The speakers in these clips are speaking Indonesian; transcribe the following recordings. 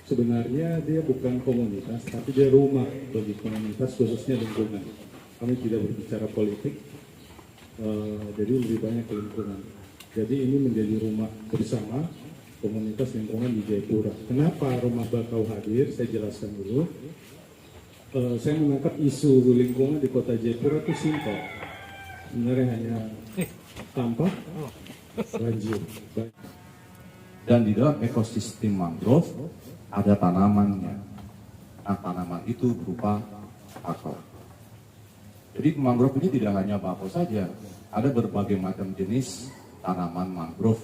Sebenarnya dia bukan komunitas, tapi dia rumah bagi komunitas, khususnya lingkungan. Kami tidak berbicara politik, jadi lebih banyak ke lingkungan. Jadi ini menjadi rumah bersama komunitas lingkungan di Jayapura. Kenapa rumah bakau hadir? Saya jelaskan dulu. Saya menangkap isu lingkungan di kota Jayapura itu simpel. Sebenarnya hanya sampah, banjir. Dan di dalam ekosistem mangrove ada tanamannya. Nah, tanaman itu berupa bakau. Jadi mangrove ini tidak hanya bakau saja, ada berbagai macam jenis tanaman mangrove.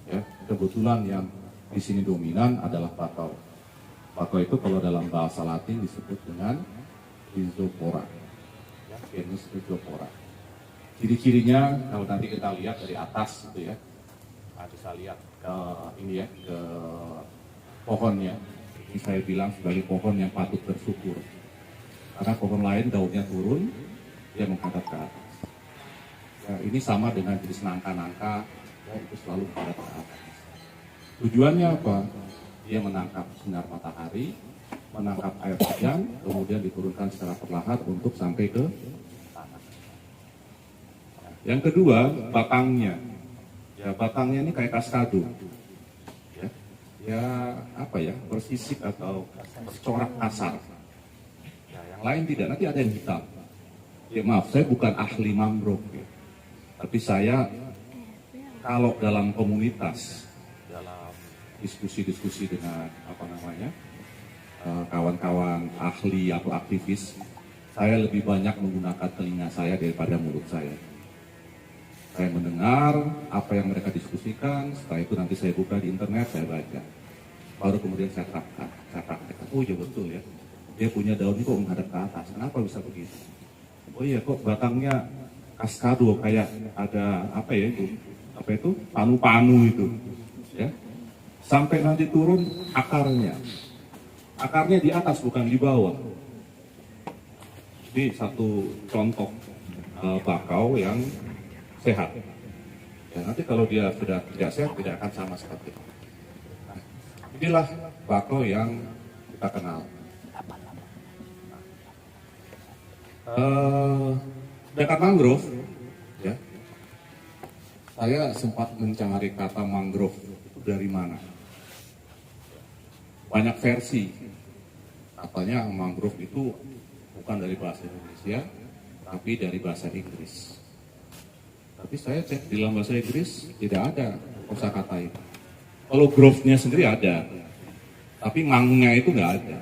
Ya, kebetulan yang di sini dominan adalah bakau. Bakau itu kalau dalam bahasa Latin disebut dengan Rhizopora, ya, genus Rhizopora. Ciri-cirinya kalau nanti kita lihat dari atas gitu ya, bisa lihat ini ya, ke pohonnya. Ini saya bilang sebagai pohon yang patut bersyukur. Karena pohon lain daunnya turun, dia menghadap ke atas. Ya, ini sama dengan jenis nangka-nangka, ya, itu selalu menghadap ke atas. Tujuannya apa? Dia menangkap sinar matahari, menangkap air hujan, kemudian diturunkan secara perlahan untuk sampai ke tanah. Yang kedua, batangnya. Ya, batangnya ini kayak kaskado. Ya apa ya, bersisik atau bercorak kasar. Ya, yang lain tidak, nanti ada yang hitam. Ya maaf, saya bukan ahli mangrove, ya. Tapi saya kalau dalam komunitas, dalam diskusi-diskusi dengan kawan-kawan ahli atau aktivis, saya lebih banyak menggunakan telinga saya daripada mulut saya. Saya mendengar apa yang mereka diskusikan, setelah itu nanti saya buka di internet, saya baca. Baru kemudian saya praktekkan. Oh iya betul ya, dia punya daun ini kok menghadap ke atas, kenapa bisa begitu? Oh iya kok batangnya kaskado, kayak ada apa itu, panu-panu itu. Ya. Sampai nanti turun akarnya. Akarnya di atas bukan di bawah. Ini satu contoh bakau yang sehat. Ya, nanti kalau dia sudah tidak sehat, tidak akan sama seperti itu. Nah, inilah bakau yang kita kenal. Dekat mangrove, ya, saya sempat mencari kata mangrove itu dari mana. Banyak versi. Katanya mangrove itu bukan dari bahasa Indonesia, tapi dari bahasa Inggris. Tapi saya cek di dalam bahasa Inggris tidak ada kosakata itu. Kalau grove-nya sendiri ada, tapi mangnya itu nggak ada.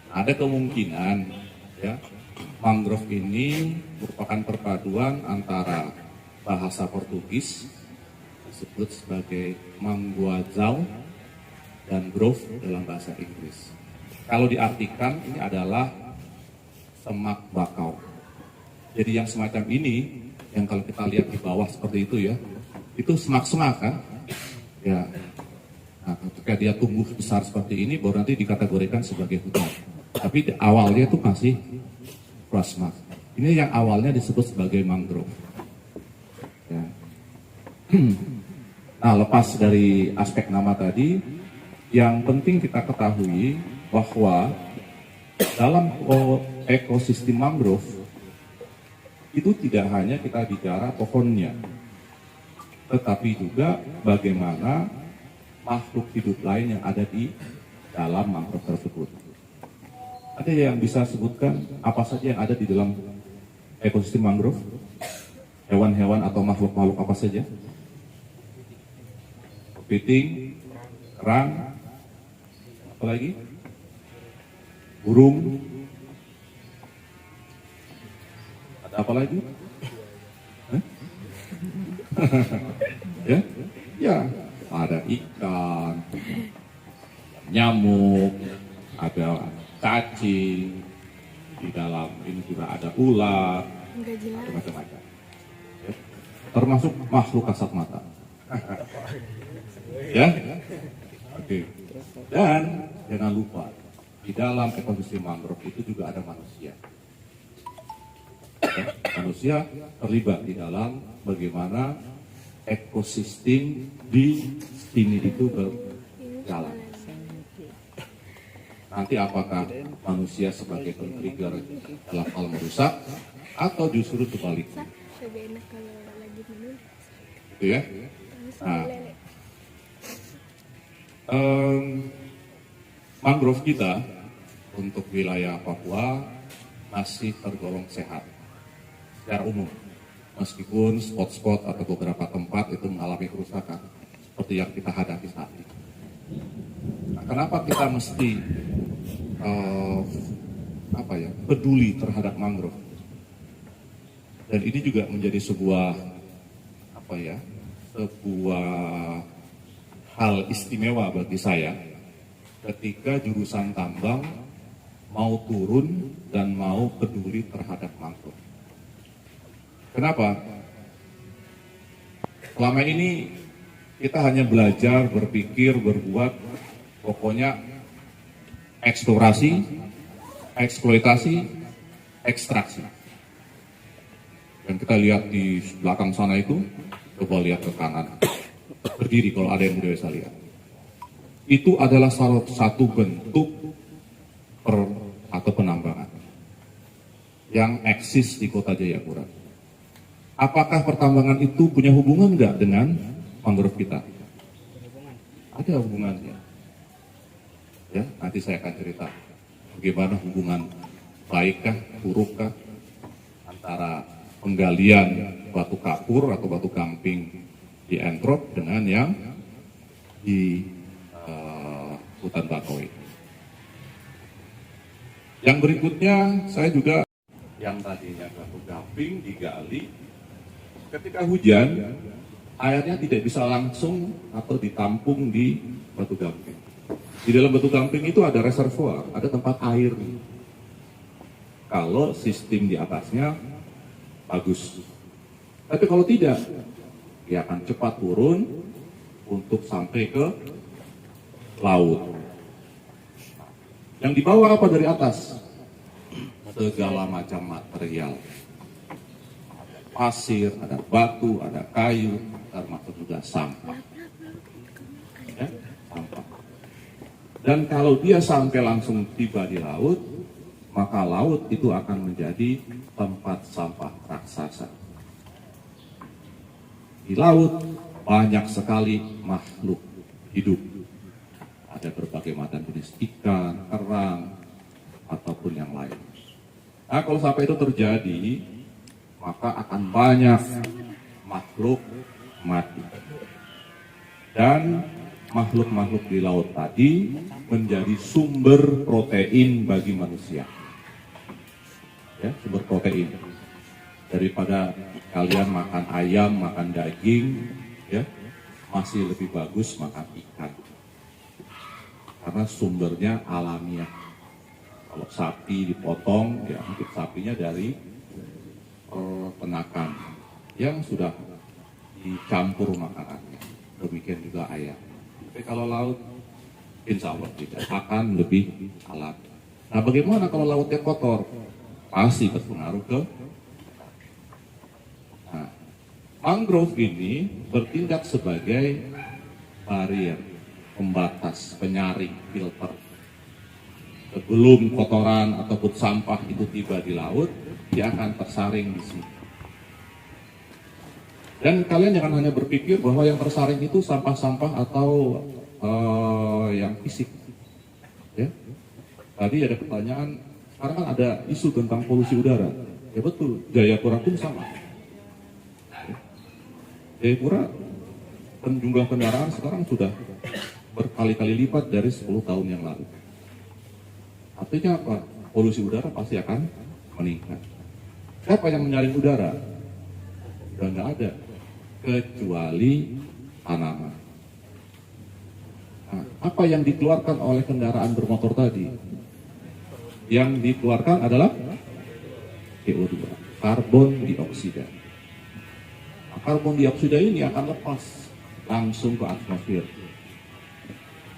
Ada kemungkinan, ya, mangrove ini merupakan perpaduan antara bahasa Portugis disebut sebagai manguazal dan grove dalam bahasa Inggris. Kalau diartikan ini adalah semak bakau. Jadi yang semacam ini, yang kalau kita lihat di bawah seperti itu ya, itu semak-semak kan? Ya. Nah, ketika dia tumbuh besar seperti ini, baru nanti dikategorikan sebagai hutan. Tapi awalnya itu masih semak. Ini yang awalnya disebut sebagai mangrove. Ya. Nah, lepas dari aspek nama tadi, yang penting kita ketahui bahwa dalam ekosistem mangrove itu tidak hanya kita bicara pohonnya, tetapi juga bagaimana makhluk hidup lain yang ada di dalam mangrove tersebut. Ada yang bisa sebutkan apa saja yang ada di dalam ekosistem mangrove? Hewan-hewan atau makhluk-makhluk apa saja? Kepiting, kerang, apa lagi? Burung. Apa lagi? Ya, ada ikan, nyamuk, ada cacing, di dalam ini juga ada ular, ada macam-macam. Ya. Termasuk makhluk kasat mata. Ya, oke. Dan jangan lupa di dalam ekosistem mangrove itu juga ada manusia. Manusia terlibat di dalam bagaimana ekosistem di sini itu berjalan. Nanti apakah manusia sebagai trigger dalam hal merusak atau justru sebaliknya? Lebih enak kalau lagi minum. Gitu ya. Nah, mangrove kita untuk wilayah Papua masih tergolong sehat secara umum. Meskipun spot-spot atau beberapa tempat itu mengalami kerusakan seperti yang kita hadapi saat ini. Nah, kenapa kita mesti peduli terhadap mangrove? Dan ini juga menjadi sebuah hal istimewa bagi saya ketika jurusan tambang mau turun dan mau peduli terhadap mangrove. Kenapa? Selama ini kita hanya belajar, berpikir, berbuat, pokoknya eksplorasi, eksploitasi, ekstraksi. Dan kita lihat di belakang sana itu, coba lihat ke kanan, berdiri kalau ada yang udah bisa lihat. Itu adalah salah satu bentuk atau penambangan yang eksis di Kota Jayapura. Apakah pertambangan itu punya hubungan nggak dengan mangrove kita? Ada hubungannya. Ya, nanti saya akan cerita bagaimana hubungan baikkah, burukkah antara penggalian batu kapur atau batu gamping di Entrop dengan yang di hutan bakau ini. Yang berikutnya saya juga yang tadinya batu gamping digali. Ketika hujan, airnya tidak bisa langsung atau ditampung di batu gamping. Di dalam batu gamping itu ada reservoir, ada tempat air. Kalau sistem di atasnya bagus. Tapi kalau tidak, dia akan cepat turun untuk sampai ke laut. Yang dibawa apa dari atas? Segala macam material. Pasir, ada batu, ada kayu, termasuk juga sampah. Ya, sampah. Dan kalau dia sampai langsung tiba di laut, maka laut itu akan menjadi tempat sampah raksasa. Di laut banyak sekali makhluk hidup. Ada berbagai macam jenis ikan, kerang, ataupun yang lain. Nah, kalau sampai itu terjadi, maka akan banyak makhluk mati. Dan makhluk-makhluk di laut tadi menjadi sumber protein bagi manusia. Ya, sumber protein. Daripada kalian makan ayam, makan daging, ya, masih lebih bagus makan ikan. Karena sumbernya alamiah. Kalau sapi dipotong, ya mungkin sapinya dari peternakan yang sudah dicampur makanannya. Demikian juga ayam. Tapi kalau laut, insya Allah tidak akan lebih alami. Nah, bagaimana kalau lautnya kotor? Pasti berpengaruh ke. Nah, mangrove ini bertindak sebagai barrier, pembatas, penyaring, filter. Sebelum kotoran ataupun sampah itu tiba di laut, dia akan tersaring di sini. Dan kalian jangan hanya berpikir bahwa yang tersaring itu sampah-sampah atau yang fisik. Ya. Tadi ada pertanyaan, sekarang kan ada isu tentang polusi udara. Ya betul, Jayapura pun sama. Ya. Jayapura jumlah kendaraan sekarang sudah berkali-kali lipat dari 10 tahun yang lalu. Artinya apa? Polusi udara pasti akan meningkat. Siapa yang menyaring udara? Sudah nggak ada, kecuali tanaman. Nah, apa yang dikeluarkan oleh kendaraan bermotor tadi? Yang dikeluarkan adalah CO2, karbon dioksida. Nah, karbon dioksida ini akan lepas langsung ke atmosfer.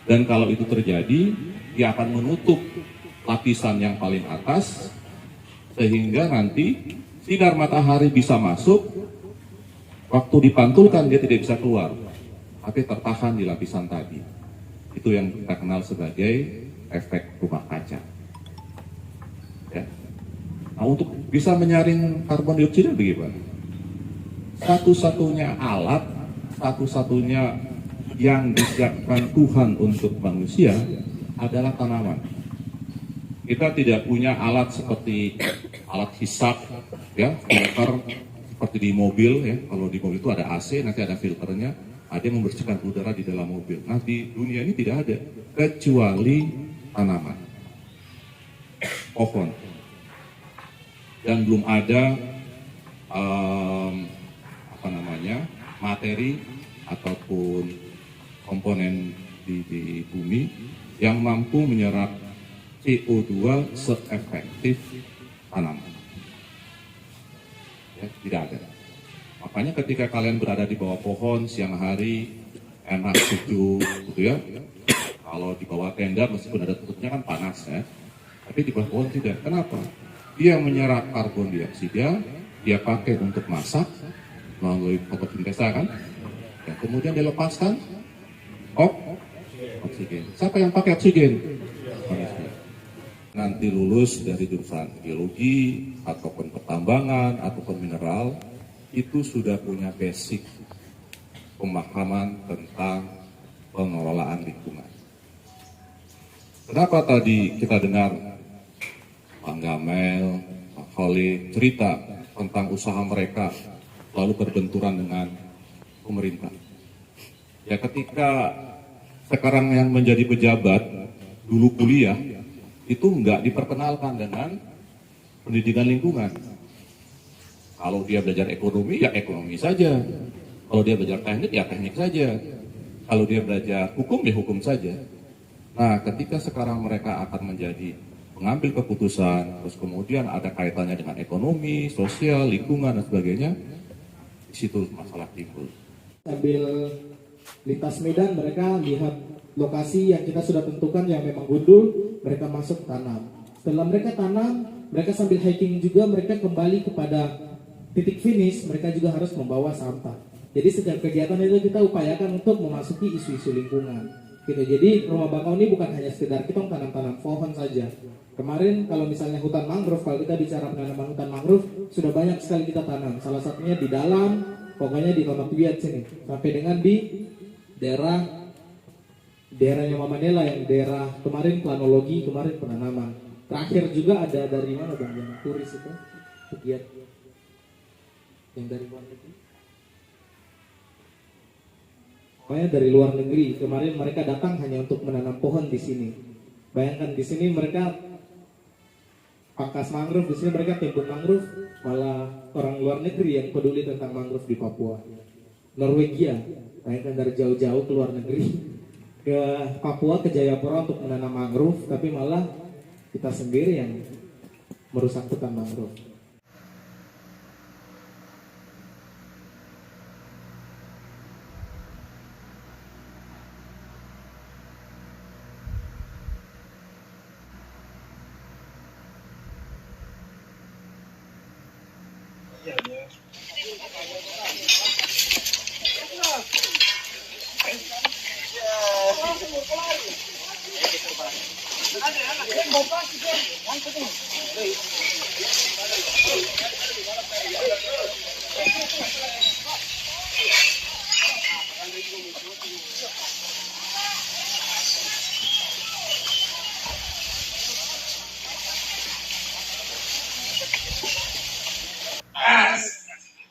Dan kalau itu terjadi, dia akan menutup lapisan yang paling atas, sehingga nanti sinar matahari bisa masuk, waktu dipantulkan dia tidak bisa keluar, tapi tertahan di lapisan tadi. Itu yang kita kenal sebagai efek rumah kaca. Ya. Nah, untuk bisa menyaring karbon dioksida bagaimana? Satu-satunya alat, satu-satunya yang disiapkan Tuhan untuk manusia adalah tanaman. Kita tidak punya alat seperti alat hisap, ya, filter seperti di mobil, ya. Kalau di mobil itu ada AC, nanti ada filternya, ada yang membersihkan udara di dalam mobil. Nah, di dunia ini tidak ada kecuali tanaman, pohon, dan belum ada materi ataupun komponen di bumi yang mampu menyerap CO2 seefektif tanaman. Ya, tidak ada. Makanya ketika kalian berada di bawah pohon siang hari, enak, sejuk, gitu ya. Kalau di bawah tenda meskipun ada tutupnya kan panas ya. Tapi di bawah pohon tidak. Kenapa? Dia menyerap karbon dioksida, dia pakai untuk masak melalui fotosintesa kan. Ya, kemudian dilepaskan oksigen. Siapa yang pakai oksigen? Manusia. Nanti lulus dari jurusan geologi ataupun pertambangan ataupun mineral itu sudah punya basic pemahaman tentang pengelolaan lingkungan. Kenapa tadi kita dengar Pak Gamel, Pak Khalid cerita tentang usaha mereka lalu berbenturan dengan pemerintah? Ya, ketika sekarang yang menjadi pejabat dulu kuliah itu nggak diperkenalkan dengan pendidikan lingkungan. Kalau dia belajar ekonomi, ya ekonomi saja. Kalau dia belajar teknik, ya teknik saja. Kalau dia belajar hukum, ya hukum saja. Nah, ketika sekarang mereka akan menjadi pengambil keputusan, terus kemudian ada kaitannya dengan ekonomi, sosial, lingkungan, dan sebagainya, di situ masalah timbul. Sambil lintas medan, mereka lihat lokasi yang kita sudah tentukan yang memang gundul, mereka masuk tanam. Setelah mereka tanam, mereka sambil hiking juga, mereka kembali kepada titik finish, mereka juga harus membawa sampah. Jadi setiap kegiatan itu kita upayakan untuk memasuki isu-isu lingkungan. Gitu. Jadi Rumah Bangau ini bukan hanya sekedar kita tanam-tanam pohon saja. Kemarin kalau misalnya hutan mangrove, kalau kita bicara penanaman hutan mangrove, sudah banyak sekali kita tanam. Salah satunya di dalam, pokoknya di Nonakwiat sini, sampai dengan di daerahnya Mamanela, yang daerah kemarin planologi, kemarin penanaman. Terakhir juga ada dari mana Bang, yang turis itu, pegiat yang dari luar negeri. Pokoknya dari luar negeri, kemarin mereka datang hanya untuk menanam pohon di sini. Bayangkan di sini mereka pangkas mangrove, di sini mereka timbun mangrove, malah orang luar negeri yang peduli tentang mangrove di Papua. Norwegia, bayangkan dari jauh-jauh ke luar negeri ke Papua, ke Jayapura untuk menanam mangrove, tapi malah kita sendiri yang merusak hutan mangrove.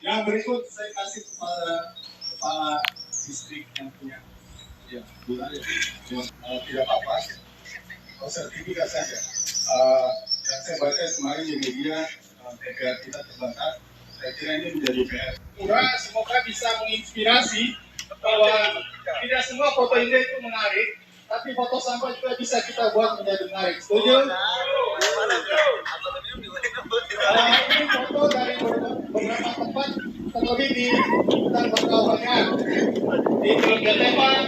Yang berikut saya kasih kepada kepala distrik yang punya, ya, tidak apa-apa, sertifikat saja. Yang saya baca kemarin di media, TPR kita terbakar. Saya kira ini menjadi PR. Semoga bisa menginspirasi bahwa tidak semua foto indah itu menarik, tapi foto sampah juga bisa kita buat menjadi menarik. Setuju? Ini foto dari beberapa tempat, terlebih di hutan Bangau Barat, di Teluk Gatepan,